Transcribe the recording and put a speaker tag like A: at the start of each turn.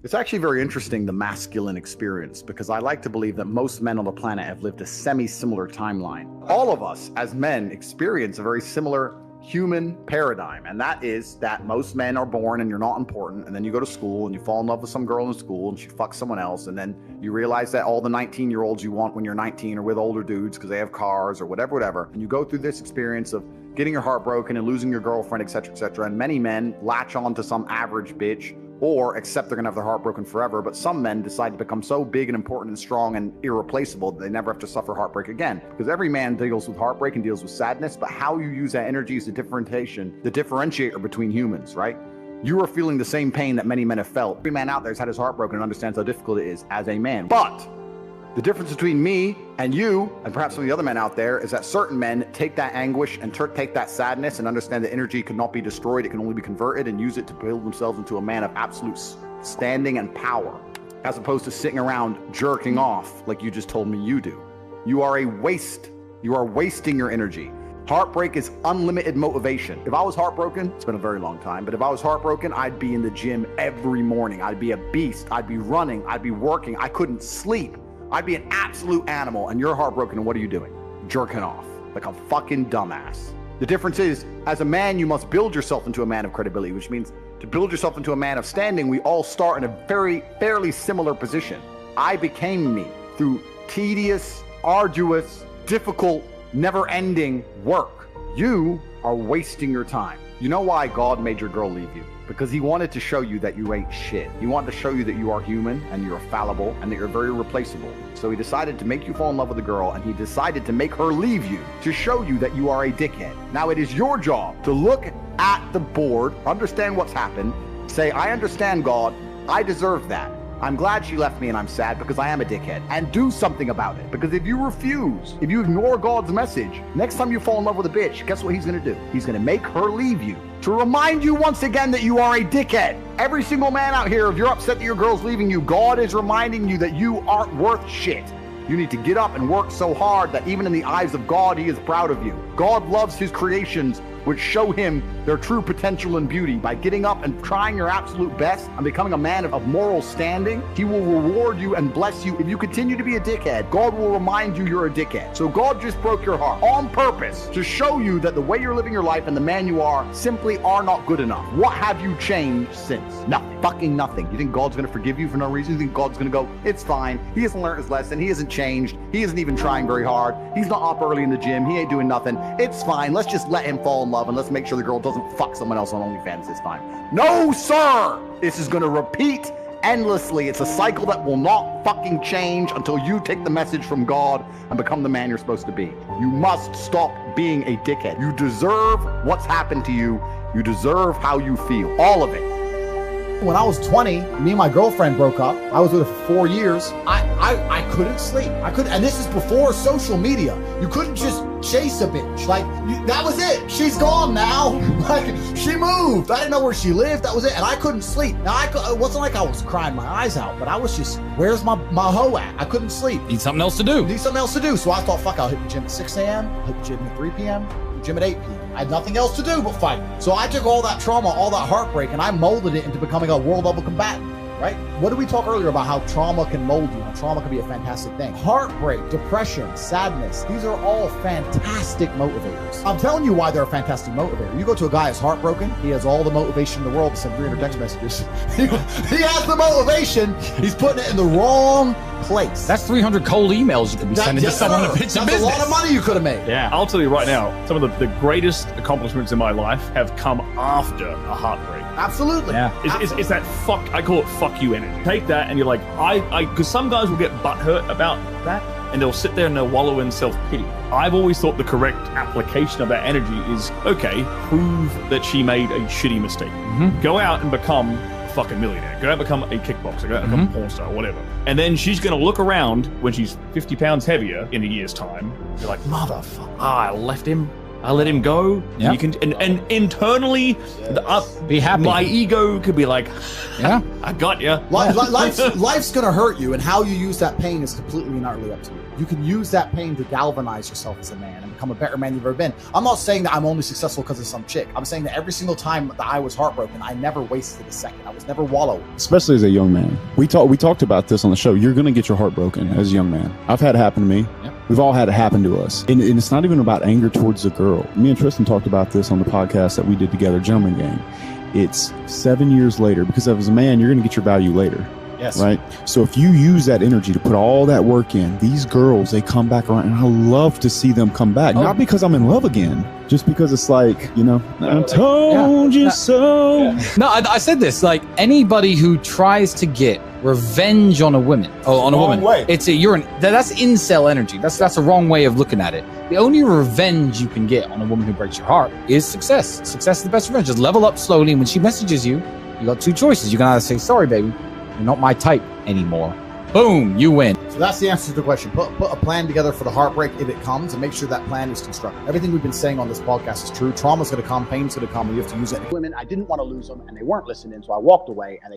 A: It's actually very interesting, the masculine experience, because I like to believe that most men on the planet have lived a semi-similar timeline. All of us as men experience a very similar human paradigm, and that is that most men are born and you're not important, and then you go to school and you fall in love with some girl in school and she fucks someone else, and then you realize that all the 19-year-olds you want when you're 19 are with older dudes because they have cars or whatever, and you go through this experience of getting your heart broken and losing your girlfriend, etc., and many men latch on to some average bitch or accept they're gonna have their heart broken forever, but some men decide to become so big and important and strong and irreplaceable that they never have to suffer heartbreak again. Because every man deals with heartbreak and deals with sadness, but how you use that energy is the differentiator between humans, right? You are feeling the same pain that many men have felt. Every man out there has had his heart broken and understands how difficult it is as a man. But the difference between me and you, and perhaps some of the other men out there, is that certain men take that anguish and take that sadness and understand that energy cannot be destroyed, it can only be converted, and use it to build themselves into a man of absolute standing and power, as opposed to sitting around jerking off like you just told me you do. You are a waste. You are wasting your energy. Heartbreak is unlimited motivation. If I was heartbroken, it's been a very long time, but if I was heartbroken, I'd be in the gym every morning. I'd be a beast. I'd be running. I'd be working. I couldn't sleep. I'd be an absolute animal, and you're heartbroken, and what are you doing? Jerking off like a fucking dumbass. The difference is, as a man, you must build yourself into a man of credibility, which means to build yourself into a man of standing, we all start in a fairly similar position. I became me through tedious, arduous, difficult, never-ending work. You are wasting your time. You know why God made your girl leave you? Because he wanted to show you that you ain't shit. He wanted to show you that you are human and you're fallible and that you're very replaceable. So he decided to make you fall in love with a girl, and he decided to make her leave you to show you that you are a dickhead. Now it is your job to look at the board, understand what's happened, say, I understand, God, I deserve that. I'm glad she left me and I'm sad because I am a dickhead, and do something about it. Because if you refuse, if you ignore God's message, next time you fall in love with a bitch, guess what he's gonna do? He's gonna make her leave you to remind you once again that you are a dickhead. Every single man out here, if you're upset that your girl's leaving you, God is reminding you that you aren't worth shit. You need to get up and work so hard that even in the eyes of God, he is proud of you. God loves his creations, which show him their true potential and beauty. By getting up and trying your absolute best and becoming a man of moral standing, he will reward you and bless you. If you continue to be a dickhead, God will remind you you're a dickhead. So God just broke your heart on purpose to show you that the way you're living your life and the man you are simply are not good enough. What have you changed since? Nothing. Fucking nothing. You think God's gonna forgive you for no reason? You think God's gonna go, it's fine. He hasn't learned his lesson. He hasn't changed. He isn't even trying very hard. He's not up early in the gym. He ain't doing nothing. It's fine. Let's just let him fall in love and let's make sure the girl doesn't fuck someone else on OnlyFans this time. No, sir! This is gonna repeat endlessly. It's a cycle that will not fucking change until you take the message from God and become the man you're supposed to be. You must stop being a dickhead. You deserve what's happened to you. You deserve how you feel. All of it.
B: When I was 20, me and my girlfriend broke up. I was with her for 4 years. I couldn't sleep. I couldn't, and this is before social media. You couldn't just chase a bitch. Like, that was it. She's gone now. Like, she moved. I didn't know where she lived. That was it. And I couldn't sleep. Now, it wasn't like I was crying my eyes out, but I was just, where's my hoe at? I couldn't sleep.
C: Need something else to do.
B: Need something else to do. So I thought, fuck, I'll hit the gym at 6 a.m., I'll hit the gym at 3 p.m., gym at 8 p.m. I had nothing else to do but fight. So I took all that trauma, all that heartbreak, and I molded it into becoming a world level combatant, right? What did we talk earlier about how trauma can mold you? How trauma can be a fantastic thing. Heartbreak, depression, sadness, these are all fantastic motivators. I'm telling you why they're a fantastic motivator. You go to a guy who's heartbroken, he has all the motivation in the world to send 300 text messages. He has the motivation, he's putting it in the wrong place.
C: That's 300 cold emails you could be sending to someone to pitch a business.
B: That's a lot of money you could have made.
D: Yeah, I'll tell you right now, some of the greatest accomplishments in my life have come after a heartbreak.
B: Absolutely.
C: Yeah.
D: It's that fuck, I call it fuck you energy. Take that and you're like, because some guys will get butthurt about that and they'll sit there and they'll wallow in self-pity. I've always thought the correct application of that energy is, okay, prove that she made a shitty mistake. Mm-hmm. Go out and become a fucking millionaire. Go out and become a kickboxer. Go out and become a porn star, whatever. And then she's going to look around when she's 50 pounds heavier in a year's time. You're like, motherfucker, I left him. I let him go.
C: Yeah.
D: You can, and internally,
C: be happy.
D: My ego could be like,
C: yeah,
D: I got you.
B: Life's gonna hurt you, and how you use that pain is completely and utterly up to you. You can use that pain to galvanize yourself as a man and become a better man you've ever been. I'm not saying that I'm only successful because of some chick. I'm saying that every single time that I was heartbroken, I never wasted a second. I was never wallowing.
E: Especially as a young man. We talked about this on the show. You're going to get your heart broken as a young man. I've had it happen to me.
C: Yep.
E: We've all had it happen to us. And it's not even about anger towards the girl. Me and Tristan talked about this on the podcast that we did together, Gentleman Game. It's 7 years later, because as a man, you're going to get your value later.
B: Yes.
E: Right. So if you use that energy to put all that work in, these girls, they come back around, and I love to see them come back. Not because I'm in love again, just because it's like, you know, I told you so.
C: No, I said this, like anybody who tries to get revenge on a woman,
B: way.
C: that's incel energy. That's a wrong way of looking at it. The only revenge you can get on a woman who breaks your heart is success. Success is the best revenge. Just level up slowly, and when she messages you, you got two choices. You can either say, sorry, baby, you're not my type anymore. Boom, you win.
B: So that's the answer to the question. Put a plan together for the heartbreak if it comes, and make sure that plan is constructive. Everything we've been saying on this podcast is true. Trauma's going to come, pain's going to come, and you have to use it.
F: Women, I didn't want to lose them, and they weren't listening, so I walked away, and they